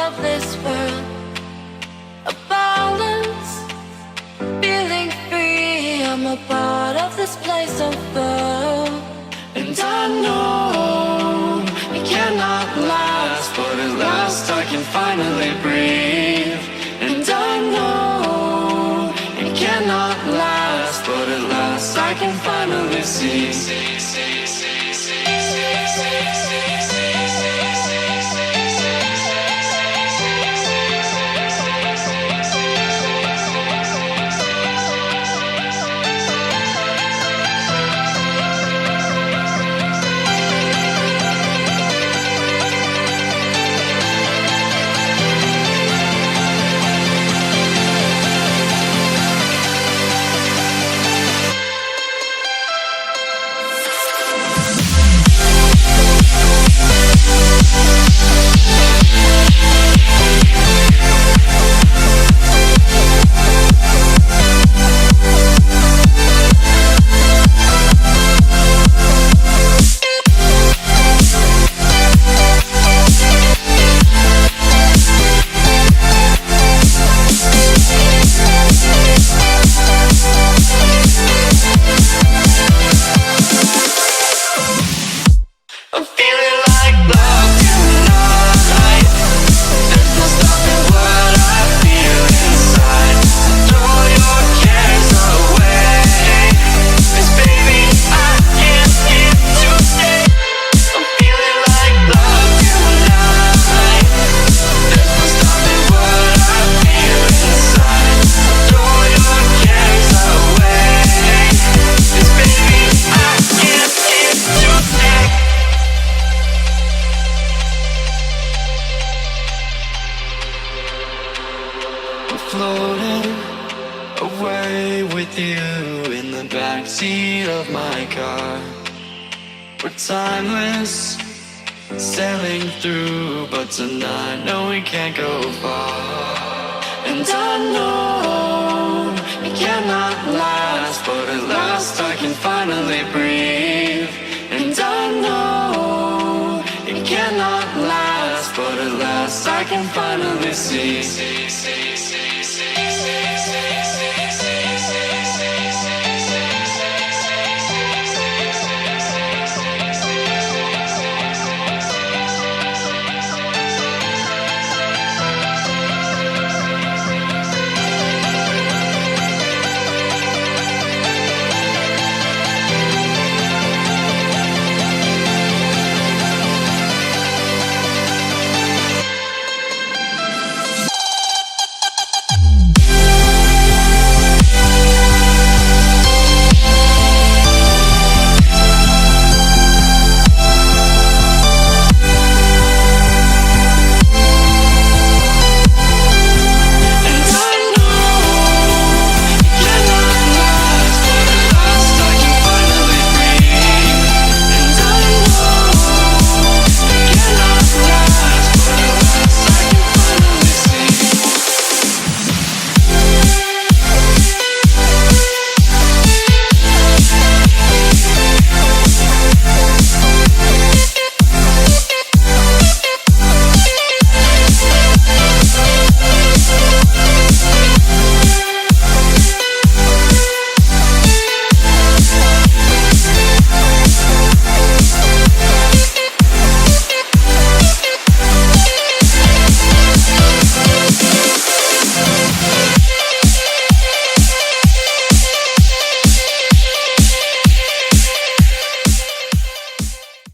of this world, a balance, feeling free. I'm a part of this place of love, and I know it cannot last, but at last I can finally breathe. And I know it cannot last, but at last I can finally see. Floating away with you in the backseat of my car. We're timeless, sailing through, but tonight, no, we can't go far. And I know it cannot last, but at last I can finally breathe. And I know it cannot last, but at last I can finally see.